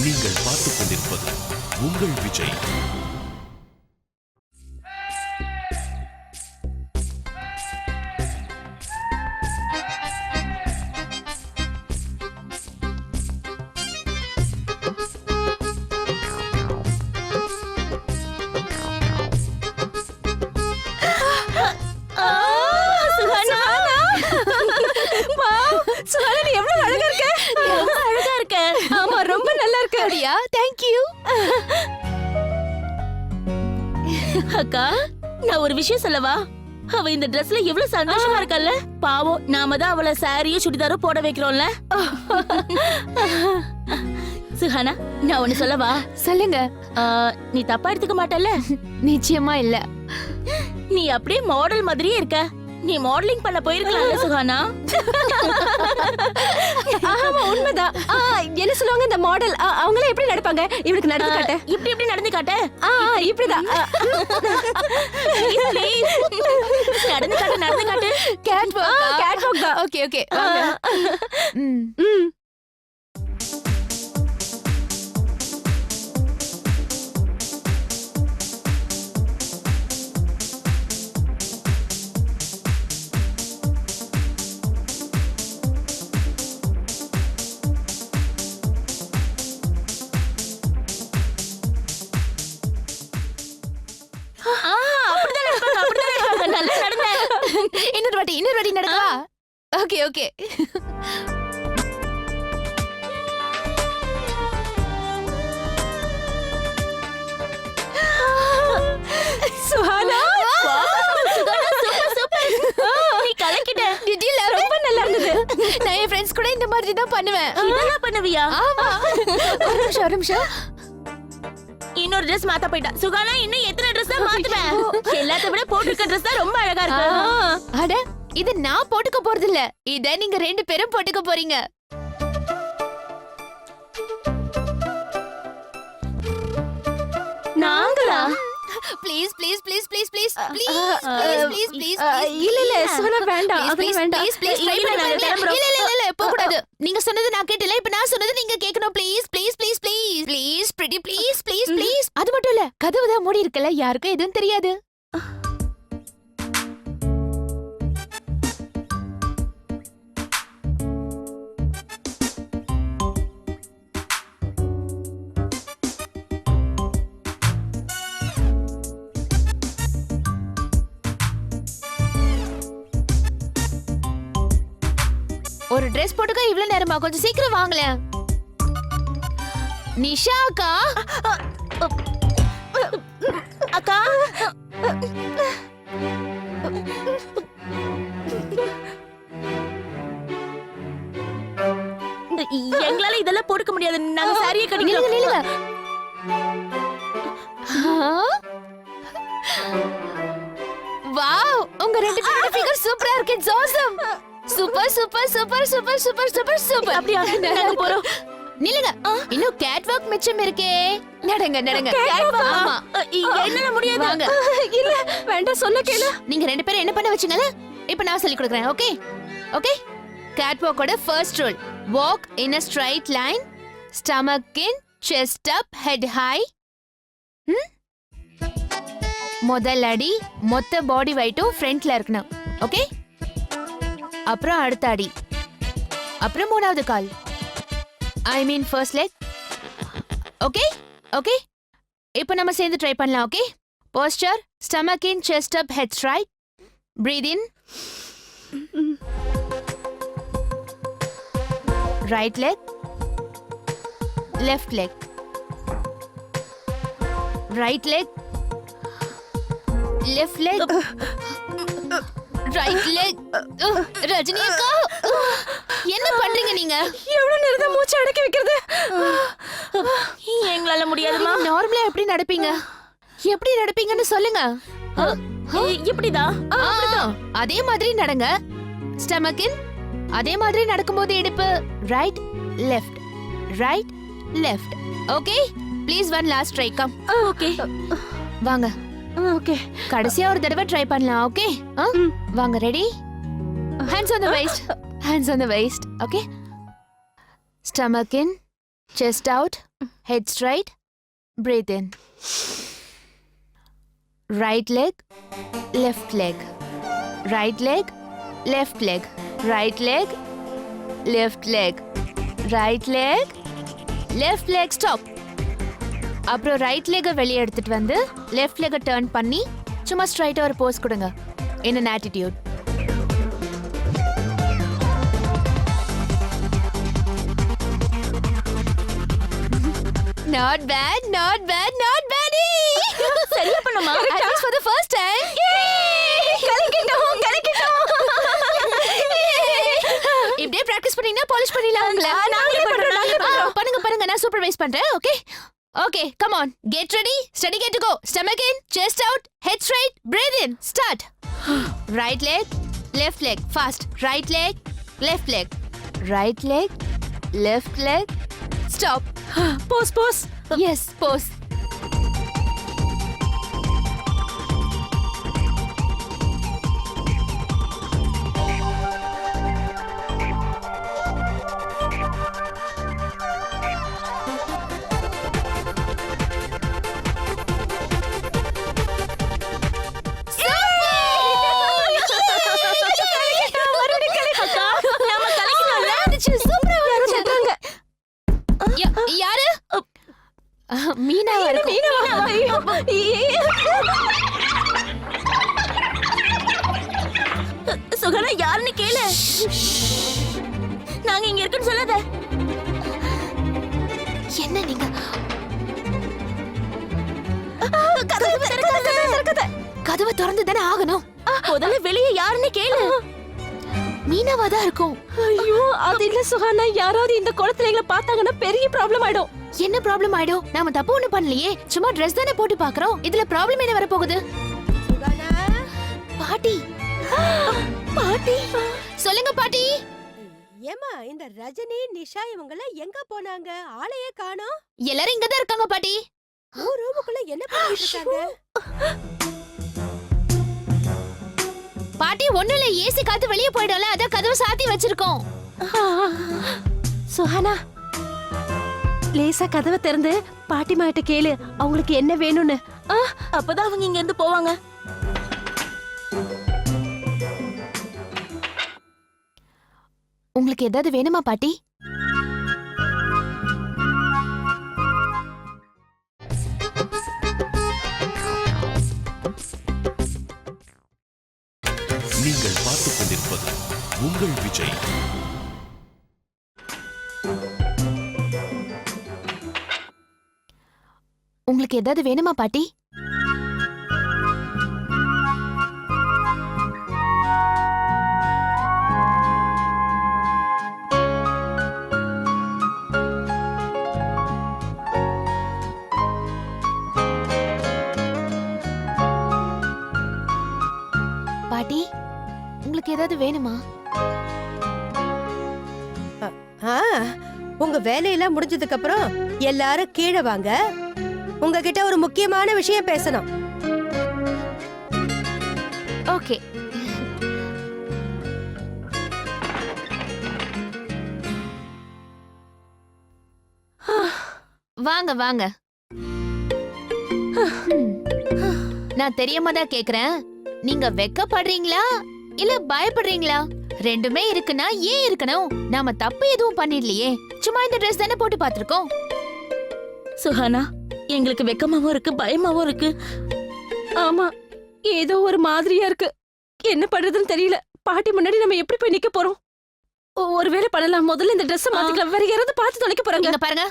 நீங்கள் பார்த்துக் கொண்டிருப்பது உங்கள் விஜய். அக்கா, நான் ஒரு விஷயம் சொல்லவா? அவ இந்த ட்ரெஸ்ல எவ்வளவு சந்தோஷமா இருக்கல்ல. பாவம், நாம தான் அவளை சாரியோ சுடிதாரோ போட வைக்கிறோம்ல. சுஹானா, நான் ஒண்ணு சொல்லவா? சொல்லுங்க. நீ தப்பா எடுத்துக்க மாட்டல்ல? நிச்சயமா இல்ல. நீ அப்படியே மாடல் மாதிரியே இருக்க. நீ மாடலிங் பண்ண போயிருக்கலாம்ல சுஹானா? ஆமா, உண்மைதான். என்ன சொல்லுவாங்க இந்த மாடல்? அவங்களே எப்படி நடப்பாங்க? இவளுக்கு நடந்து காட்ட. இப்படி நடந்து காட்ட. இப்படிதான். நடந்து காட்டு. கேட் வாக் தான். Okay okay. இன்னொரு வாட்டி நடக்கவா? Okay okay. சுஹானா, சூப்பர். நீ கலக்கிட்ட. ரொம்ப நல்லா இருந்தது. நான் என் ஃப்ரெண்ட்ஸ் கூட இந்த மாதிரி தான் பண்ணுவேன். இதெல்லாம் பண்ணுவியா? ஆமா. ஒரு நிமிஷம். இன்னொரு ட்ரெஸ் மாத்த போயிட்டா. சுகானா, இன்னும் எத்தனை ட்ரெஸ் தான் மாத்துவேன்? எல்லாத்த விட போட்டுக்க ட்ரெஸ் தான் ரொம்ப அழகா இருக்கு. அட, இது நான் போட்டுக்க போறது இல்ல. இத நீங்க ரெண்டு பேரும் போட்டுக்க போறீங்க. நாங்களா? Please please please please please please please please. இல்ல சுஹானா, வேண்டாம். ப்ளீஸ் வேண்டாம். ப்ளீஸ் ட்ரை பண்ணுங்க. இல்ல போக கூடாது. நீங்க சொன்னது நான் கேட்டல. இப்ப நான் சொன்னது நீங்க கேட்கணும். Please please please please please pretty please please please. அது மட்டும் இல்ல, கதவு தான் மூடி இருக்குல்ல, யாருக்கும் எதுவும் தெரியாது. ஒரு Dress போட்டுக்க இவ்வளவு நேரமா? கொஞ்சம் சீக்கிரம் வாங்களே. நிஷா அக்கா. அக்கா, எங்களால இதெல்லாம் போட்டுக்க முடியாது. நாங்க சாரியே கட்டிக்கலாம். நில்லுங்க. வாவ், உங்க ரெண்டு பேரோட ஃபிகர் சூப்பரா இருக்கு. ஜோசம் super super super super super super super. அப்படியே நாங்க போறோம். நில்லுங்க. இன்னும் கேட் வாக் மிச்சம் இருக்கே. நடங்க. ஆமா. என்னால முடியாது. வாங்க. இல்ல, வேண்டாம், சொல்ல கேளு. நீங்க ரெண்டு பேரும் என்ன பண்ண வச்சீங்கல? இப்போ நான் சொல்லி கொடுக்கிறேன். Okay okay. கேட் வாக்கோட first rule: walk in a straight line, stomach in, chest up, head high. முதல் அடி மொத்த பாடி வெயிட்டும் ஃப்ரண்ட்ல இருக்கணும். ஓகே. அப்புறம் அடுத்த அடி, அப்புறம் மூணாவது கால். I mean first leg. Okay okay. இப்போ நம்ம சேர்ந்து ட்ரை பண்ணலாம். Okay. Posture: stomach in, chest up, head straight. Breathe in. Right leg, left leg, right leg, left leg, right leg. Rajini அக்கா, என்ன பண்றீங்க நீங்க? எவ்வளவு நேரம் தான் மூச்சு அடக்கி வைக்கிறது? எங்களால முடியாதுமா. நார்மலா எப்படி நடப்பீங்கன்னு சொல்லுங்க. இப்படிதான். அதே மாதிரி நடங்க. ஸ்டமக் இன். அதே மாதிரி நடக்கும்போது இடுப்பு right left right left. Okay. Please one last try. Come. Okay. வாங்க. ஓகே. கடைசியா ஒரு தடவை ட்ரை பண்ணலாம். ஓகே. வாங்க. Ready? Hands on the waist. Hands on the waist. Okay. Stomach in, Chest out, head straight, breathe in. Right leg, left leg. Right leg, left leg. Right leg, left leg. Right leg, left leg, stop. அப்புறம் right லெக்கை வெளியே எடுத்துட்டு வந்து left லெக்கை turn பண்ணி சும்மா ஸ்ட்ரைட்டா ஒரு போஸ் கொடுங்க. இன் an attitude. Not bad, not bad, not bad. சரியா பண்ணுமா? At least for the first time. இப்படியே பிராக்டிஸ் பண்ணீங்கன்னா பாலிஷ் பண்ணிடலாம் உங்களை. பண்ணுங்க பண்ணுங்க, நான் சூப்பர்வைஸ் பண்றேன். Okay okay, come on, get ready, steady, get to go. Stomach in, chest out, head straight, breathe in, start. Right leg, left leg, fast. Right leg, left leg, right leg, left leg, stop. Pose pose. Yes, pose. யாரு? மீனாவா இருக்கும். சுகனா யாருன்னு கேளு. நாங்க இங்க இருக்குன்னு சொல்லாத. என்ன நீங்க? கதவை திறந்து தானே ஆகணும். முதல்ல வெளியே யாருன்னு கேளு. மீனாவா தான் இருக்கும். ஐயோ, அது இல்ல சுகானா, யாராவது இந்த குளத்துல எங்களை பார்த்தாங்கன்னா பெரிய ப்ராப்ளம் ஆயிடும். என்ன ப்ராப்ளம் ஆயிடும்? நாம தப்பு ஒண்ணு பண்ணலையே, சும்மா Dress தானே போட்டு பாக்குறோம். இதுல ப்ராப்ளம் என்ன வர போகுது? பாட்டி, பாட்டி சொல்லுங்க பாட்டி. ஏமா, இந்த ரஜினி நிஷா இவங்க எங்க போனாங்க? ஆளையே காணோம். எல்லாரும் இங்க தான் இருக்காங்க பாட்டி. ரூமுக்குள்ள என்ன பண்ணிட்டு இருக்காங்க? பாட்டி ஒண்ணும் இல்ல, ஏசி காத்து வெளியே போயிடும்ல, அத கதவு சாத்தி வச்சிருக்கோம். சுஹானா, லேசா கதவை திறந்து பாட்டிமா கிட்ட கேளு அவங்களுக்கு என்ன வேணும்னு. அப்பதான் அவங்க இங்க இருந்து போவாங்க. உங்களுக்கு ஏதாவது வேணுமா பாட்டி? நீங்கள் பார்த்துக் கொண்டிருப்பது உங்கள் விஜய். உங்களுக்கு ஏதாவது வேணுமா பாட்டி? பாட்டி, உங்களுக்கு ஏதாவது வேணுமா? உங்க வேலையெல்லாம் முடிஞ்சதுக்கு அப்புறம் எல்லாரும் கீழே வாங்க. உங்ககிட்ட ஒரு முக்கியமான விஷயம் பேசணும். ஓகே. வாங்க வாங்க. நான் தெரியாம தான் கேக்குறேன், நீங்க வெக்கப்படுறீங்களா இல்ல பயப்படுறீங்களா? ரெண்டுமே இருக்குன்னா ஏன் இருக்கணும்? நாம தப்பு எதுவும் பண்ணிடலையே, சும்மா இந்த Dress தானே போட்டு பாத்துருக்கோம். சுஹானா, எங்களுக்கு வெக்கமாவும் இருக்கு, பயமாவும் இருக்கு. ஆமா, ஏதோ ஒரு மாதிரியா இருக்கு. என்ன பண்றதுன்னு தெரியல. பாட்டி முன்னாடி நம்ம எப்படி போய் நிக்க போறோம்? ஒரு வேளை பண்ணலாம், முதல்ல இந்த Dress மாத்திக்கலாம். வேற யாராவது பார்த்து தொலைக்க போறாங்க. இங்க பாருங்க,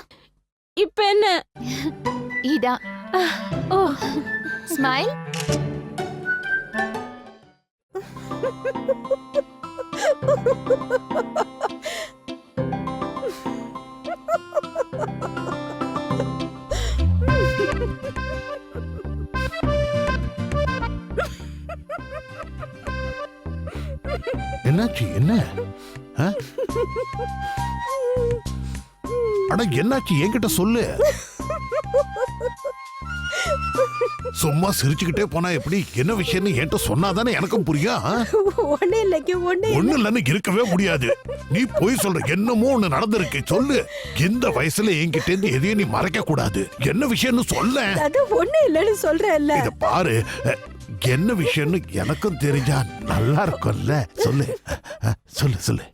இப்ப என்ன? இதான். ஓ, ஸ்மைல். என்னாச்சு? என்ன? அட என்னாச்சு? என்கிட்ட சொல்லு. சும்மா சிரிச்சுக்கிட்டே போனா எப்படி? என்ன விஷயம்னு என்கிட்ட சொன்னாதானே எனக்கும் புரியும். ஒண்ணு இல்லைங்க ஒண்ணு ஒண்ணு இல்லன்னு இருக்கவே முடியாது. நீ போய் சொல்ற, என்னமோ ஒண்ணு நடந்திருக்கு, சொல்லு. இந்த வயசுல என்கிட்ட இருந்து எதையும் நீ மறைக்க கூடாது. என்ன விஷயம்னு சொல்ல. அது ஒண்ணு இல்லைன்னு சொல்றேன்ல. இத பாரு, என்ன விஷயம்னு எனக்கும் தெரிஞ்சா நல்லா இருக்கும்ல. சொல்லு சொல்லு சொல்லு.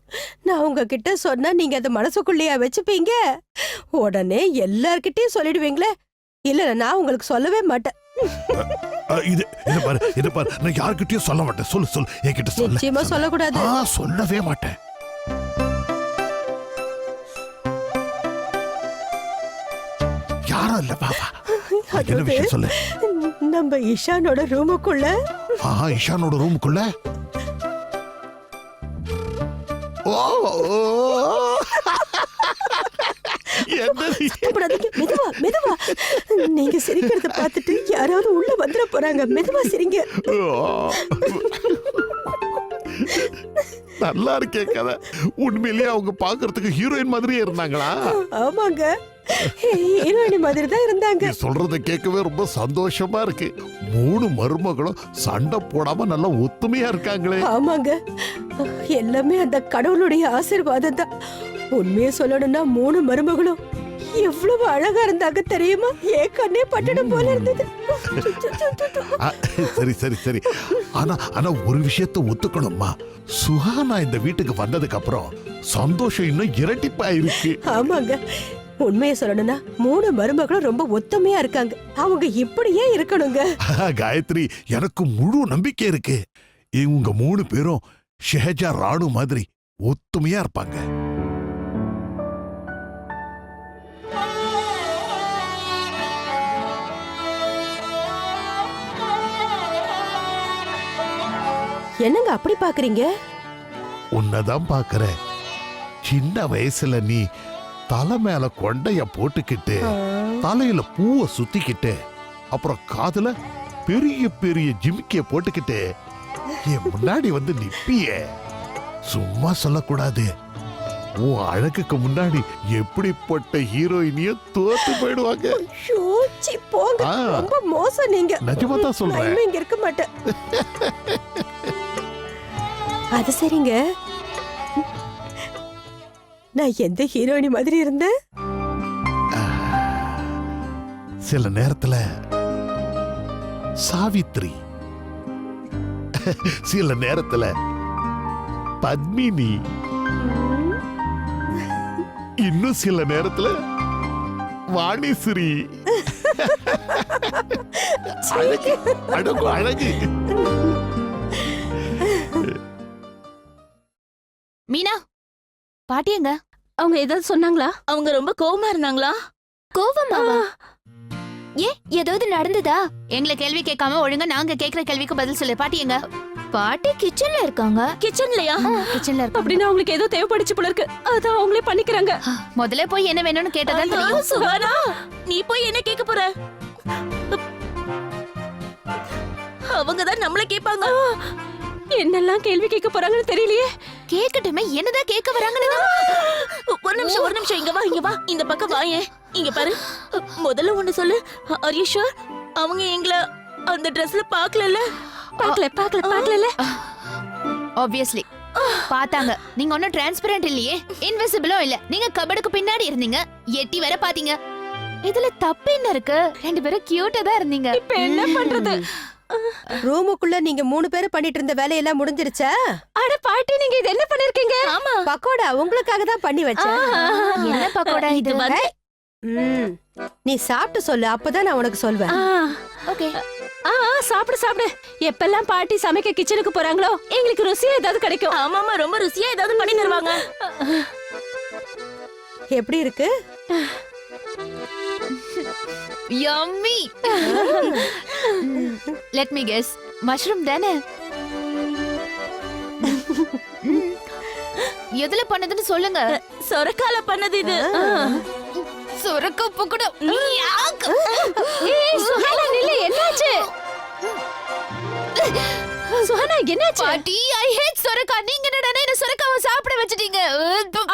நான் உங்ககிட்ட சொன்னா நீங்க அதை மனசுக்குள்ளேயா வச்சுப்பீங்க? உடனே எல்லார்கிட்டயும் சொல்லிடுவீங்களே. இல்ல நான் உங்களுக்கு சொல்லவே மாட்டேன். இது பாரு, நான் யார்கிட்டயும் சொல்ல மாட்டேன். சொல்லு சொல்லு, என்கிட்ட சொல்லு. நிச்சயமா சொல்லக்கூடாது. சொல்லவே மாட்டேன். யாரும் இல்ல பாப்பா. என்ன விஷயம் சொல்லு. நம்ம இஷானோட ரூமுக்குள்ள. இஷானோட ரூமுக்குள்ள. மெதுவா மெதுவா. நீங்க சிரிக்கிறத பார்த்துட்டு யாராவது உள்ள வந்துட போறாங்க. மெதுவா சிரிங்க. நல்லா இருக்கே கதை. உண்மையிலேயே அவங்க பாக்குறதுக்கு ஹீரோயின் மாதிரியே இருந்தாங்களா? ஆமாங்க, ஹீரோயின் மாதிரி தான் இருந்தாங்க. நீ சொல்றத கேட்கவே ரொம்ப சந்தோஷமா இருக்கு. 3 மருமகளும் சண்டை போடாம நல்லா ஒத்துமையா இருக்காங்களே. ஆமாங்க, எல்லாமே அந்த கடவுளுடைய ஆசீர்வாதம் தான். உண்மையை சொல்லணும்னா 3 மருமகளும் எவ்வளவு அழகா இருந்தாங்க தெரியுமா? ஏன் கண்ணே பட்டடம் போல இருந்தது. சரி சரி சரி. ஆனா ஒரு விஷயத்தை ஒத்துக்கணும்மா. சுஹானா இந்த வீட்டுக்கு வந்ததுக்கு அப்புறம் சந்தோஷம் இன்னும் இரட்டிப்பா இருக்கு. ஆமாங்க, உண்மையை சொல்லணும்னா 3 மருமகளும் ரொம்ப ஒத்துமையா இருக்காங்க. அவங்க இப்படியே இருக்கணுங்க. காயத்ரி, எனக்கு முழு நம்பிக்கை இருக்கு. இவங்க 3 பேரும் ஷெஹஜா ராணு மாதிரி ஒத்துமையா இருப்பாங்க. என்னங்க அப்படி பாக்குறீங்க? உன்னதான் பாக்குறேன். சின்ன வயசுல நீ தலை மேல கொண்டைய போட்டுக்கிட்டு, தலையில பூவை சுத்திக்கிட்டு, அப்புறம் காதுல பெரிய பெரிய ஜிமிக்கிய போட்டுக்கிட்டு என் முன்னாடி வந்து நிப்பியே. சும்மா சொல்லக்கூடாது. உன் அழகுக்கு முன்னாடி எப்படிப்பட்ட ஹீரோயினிய தோத்து போயிடுவாங்க. போங்க, ரொம்ப மோசம் நீங்க. நிஜமா தான் சொல்றேன். நான் இங்க இருக்க மாட்டேன். அது சரிங்க, நான் எந்த ஹீரோயினி மாதிரி இருந்தேன்? சில நேரத்துல சாவித்ரி, சில நேரத்துல பத்மினி, இன்னும் சில நேரத்துல வாணிஸ்ரீ. அழகு அழகு அழகு. மீனா, பாட்டி எங்க? அவங்க ஏதாவது சொன்னாங்களா? அவங்க ரொம்ப கோவமா இருந்தாங்களா? கோவமாவா? ஏன், ஏதாவது நடந்ததா? எங்களை கேள்வி கேட்காம ஒழுங்கா நாங்க கேக்குற கேள்விக்கு பதில் சொல்லு. பாட்டி எங்க? பாட்டி கிச்சன்ல இருக்காங்க. கிச்சன்லயா? கிச்சன்ல இருக்காங்க. அப்படின்னா அவங்களுக்கு ஏதோ தேவைப்படுச்சு போல இருக்கு. அதான் அவங்களே பண்ணிக்கிறாங்க. முதல்ல போய் என்ன வேணும்னு கேட்டதான் தெரியும். சுகானா, நீ போய் என்ன கேட்க போற? அவங்க தான் நம்மள கேட்பாங்க. என்னெல்லாம் கேள்வி கேட்க போறாங்கன்னு தெரியலையே. கேக்கட்டுமே, என்னதான் கேட்க வராங்கன்னு. ஒரு நிமிஷம் இங்க வா. இந்த பக்கம் வாயே. இங்க பாரு, முதல்ல ஒண்ணு சொல்லு. Are you sure? அவங்க எங்களை அந்த ட்ரெஸ்ல பார்க்கல? ஆப்வியஸ்லி பாத்தாங்க. நீங்க ஒன்னும் டிரான்ஸ்பரண்ட் இல்லையே, இன்விசிபிளும் இல்ல. நீங்க கபடுக்கு பின்னாடி இருந்தீங்க, எட்டி வர பாத்தீங்க. இதுல தப்பு என்ன இருக்கு? 2 பேரும் கியூட்டா தான் இருந்தீங்க. இப்ப என்ன பண்றது? ரூமுக்குள்ள நீங்க 3 பேரும் பண்ணிட்டு இருந்த வேலையெல்லாம் முடிஞ்சிருச்சா? அட பாட்டி, நீங்க இது என்ன பண்ணிருக்கீங்க? ஆமா, பக்கோடா உங்களுக்காக தான் பண்ணி வச்சேன். என்ன பக்கோடா இது? நீ சாப்பிட்டு சொல்லு, அப்பதான் நான் உனக்கு சொல்வேன். ஓகே. சாப்பிடு. எப்பெல்லாம் பாட்டி சமைக்க கிச்சனுக்கு போறாங்களோ எங்களுக்கு ருசியா ஏதாவது கிடைக்கும். ஆமாமா, ரொம்ப ருசியா ஏதாவது பண்ணி தருவாங்க. எப்படி இருக்கு? Yummy. Let me guess. Mushroom தானே? எதுல பண்ணதுன்னு சொல்லுங்க. சொரக்கால பண்ணது இது. சொரக்கா பக்கோடா. சுஹானா, நில்லு. என்னாச்சு? சுஹானா, என்னாச்சு? பாட்டி, I hate சொரக்கா. நீங்க என்னடா என்ன சொரக்காவை சாப்பிட வச்சிட்டீங்க?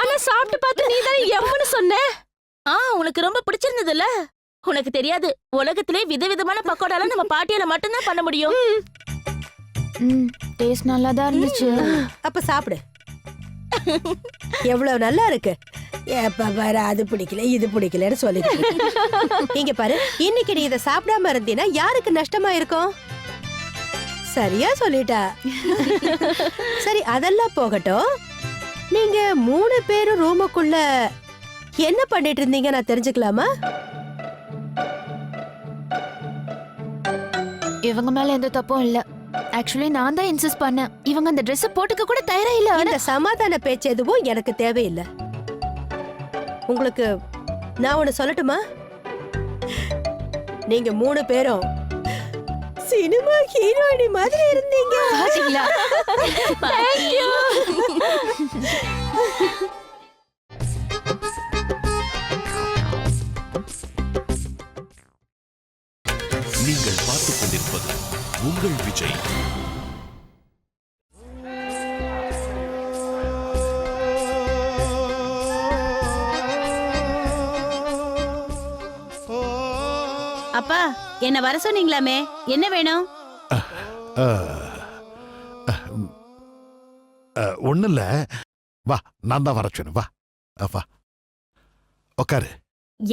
ஆனா சாப்பிட்டு பார்த்து நீ தான் எம்முன்னு சொன்ன. உனக்கு ரொம்ப பிடிச்சிருந்ததுல? உனக்கு தெரியாது, உலகத்திலே விதவிதமான பக்கோடாலாம் நம்ம பாட்டியால மட்டும்தான் பண்ண முடியும். டேஸ்ட் நல்லா தான் இருந்துச்சு. அப்ப சாப்பிடு. எவ்வளவு நல்லா இருக்கு. எப்ப பாரு அது பிடிக்கல இது பிடிக்கலன்னு சொல்லிட்டு இங்க பாரு, இன்னைக்கு நீ இதை சாப்பிடாம இருந்தீன்னா யாருக்கு நஷ்டமா இருக்கும்? சரியா சொல்லிட்டா. சரி, அதெல்லாம் போகட்டும். நீங்க 3 பேரும் ரூமுக்குள்ள என்ன பண்ணிட்டு இருந்தீங்க, நான் தெரிஞ்சுக்கலாமா? இவங்க மேல எந்த தப்பும் இல்ல. ஆக்சுவலி நான் தான் இன்சிஸ்ட் பண்ணேன். இவங்க அந்த Dress போட்டுக்க கூட தயாரா இல்ல. இந்த சமாதான பேச்சு எதுவும் எனக்கு தேவையில்லை. உங்களுக்கு நான் ஒண்ணு சொல்லட்டுமா? நீங்க 3 பேரும் சினிமா ஹீரோயினி மாதிரி இருந்தீங்க. பாத்தீங்களா? நீங்கள் பார்த்துக் கொண்டிருப்பது உங்கள் விஜய். அப்பா, என்ன வர சொன்னீங்களாமே, என்ன வேணும்? ஒண்ணு இல்ல, வா, நான் தான் வர சொன்னேன். வா வா, உக்காரு.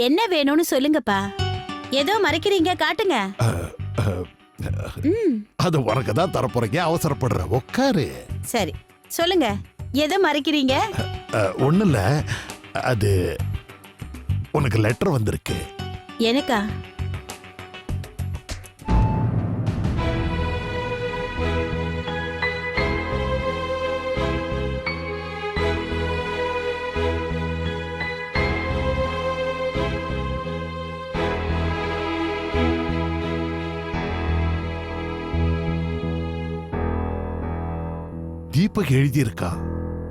என்ன வேணும்னு சொல்லுங்கப்பா. ஏதோ மறைக்கிறீங்க, காட்டுங்க. அது உனக்கு தான் தரப்போறீங்க, அவசரப்படுற. உக்காரு. சரி, சொல்லுங்க, எதை மறைக்கிறீங்க? ஒண்ணு இல்ல, அது உனக்கு லெட்டர் வந்திருக்கு. எனக்கா? தீபக் எழுதியிருக்கா,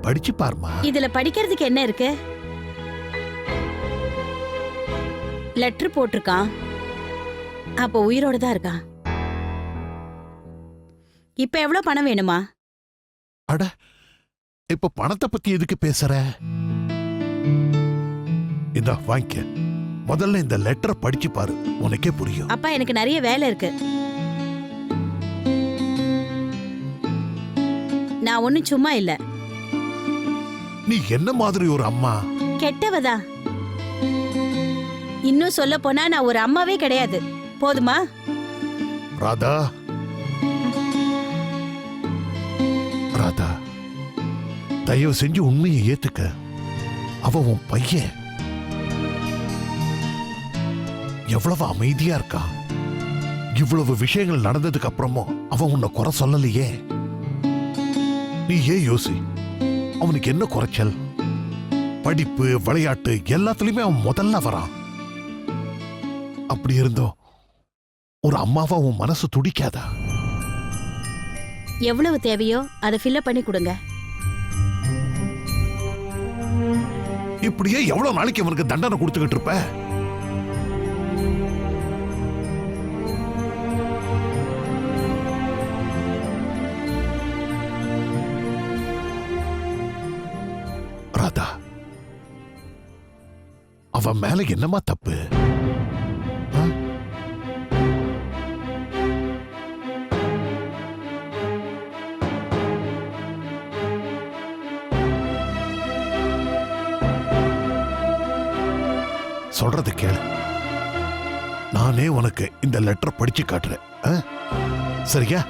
படிச்சு பாருமா. இதுல படிக்கிறதுக்கு என்ன இருக்கு? லெட்டர் போட்டிருக்கான், அப்ப உயிரோட தான் இருக்கான். இப்ப எவ்வளவு பணம் வேணுமா? அட, இப்ப பணத்தை பத்தி எதுக்கு பேசுற? இதா வாங்கிக்க. முதல்ல இந்த லெட்டரை படிச்சு பாரு, உனக்கே புரியும். அப்பா, எனக்கு நிறைய வேலை இருக்கு. நான் ஒண்ணும் சும்மா இல்ல. நீ என்ன மாதிரி ஒரு அம்மா? கெட்டவதா. இன்னும் சொல்ல போனா நான் ஒரு அம்மாவே கிடையாது. போதுமா? ராதா, ராதா, தயவு செஞ்சு உண்மையை ஏத்துக்க. அவ உன் பையன். எவ்வளவு அமைதியா இருக்கா. இவ்வளவு விஷயங்கள் நடந்ததுக்கு அப்புறமும் அவன் உன்னை குறை சொல்லலையே. நீ ஏன் யோசி, அவனுக்கு என்ன குறைச்சல்? படிப்பு, விளையாட்டு எல்லாத்துலயுமே அவன் முதல்ல வரான். அப்படி இருந்தோம் ஒரு அம்மாவா உன் மனசு துடிக்காதா? எவ்வளவு தேவையோ அதை ஃபில் பண்ணி கொடுங்க. இப்படியே எவ்வளவு நாளைக்கு அவனுக்கு தண்டனை கொடுத்துக்கிட்டு இருப்ப? ராதா, அவன் மேல என்னமா தப்பு? ஆ? சொல்றது கேளு. நானே உனக்கு இந்த லெட்டர் படிச்சு காட்டுறேன். ஆ? சரியா?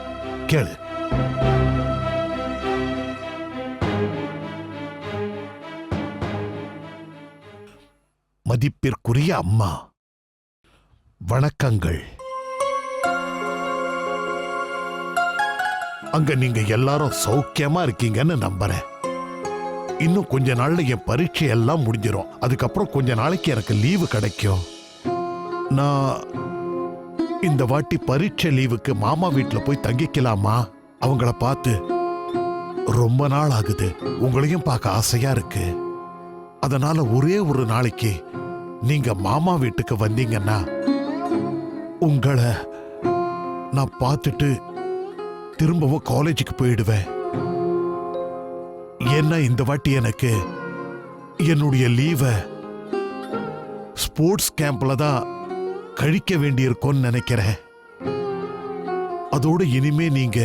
கேளு. மதிப்பிற்குரிய அம்மா, வணக்கங்கள். அங்க நீங்க எல்லாரும் சௌக்கியமா இருக்கீங்கன்னு நம்புறேன். இன்னும் கொஞ்ச நாள்ல என் பரீட்சை எல்லாம் முடிஞ்சிரும். அதுக்கப்புறம் கொஞ்ச நாளைக்கு எனக்கு லீவு கிடைக்கும். நான் இந்த வாட்டி பரீட்சை லீவுக்கு மாமா வீட்டுல போய் தங்கிக்கலாமா? அவங்கள பார்த்து ரொம்ப நாள் ஆகுது. உங்களையும் பார்க்க ஆசையா இருக்கு. அதனால ஒரே ஒரு நாளைக்கு நீங்க மாமா வீட்டுக்கு வந்தீங்கன்னா உங்களை நான் பார்த்துட்டு திரும்பவும் காலேஜுக்கு போயிடுவேன். ஏன்னா இந்த வாட்டி எனக்கு என்னுடைய லீவை ஸ்போர்ட்ஸ் கேம்ப்ல தான் கழிக்க வேண்டியிருக்கோன்னு நினைக்கிறேன். அதோட இனிமே நீங்க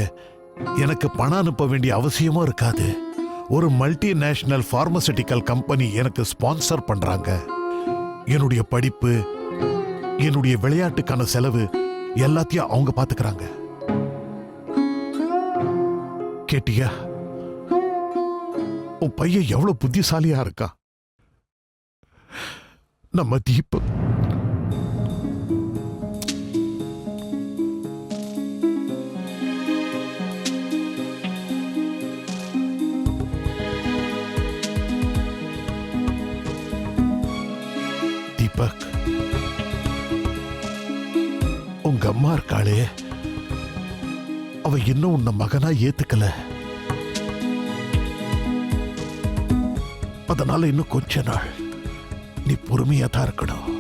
எனக்கு பணம் அனுப்ப வேண்டிய அவசியமும் இருக்காது. ஒரு மல்டிநேஷனல் பார்மசூட்டிக்கல் கம்பெனி எனக்கு ஸ்பான்சர் பண்றாங்க. என்னுடைய படிப்பு, என்னுடைய விளையாட்டுக்கான செலவு எல்லாத்தையும் அவங்க பாத்துக்கிறாங்க. கேட்டியா? உன் பையன் எவ்வளவு புத்திசாலியா இருக்கா. நம்ம தீபு தீபக், உங்க அம்மா இருக்காளே, அவ இன்னும் உன்னை மகனா ஏத்துக்கல. அதனால இன்னும் கொஞ்ச நாள் நீ பொறுமையா தான் இருக்கணும்.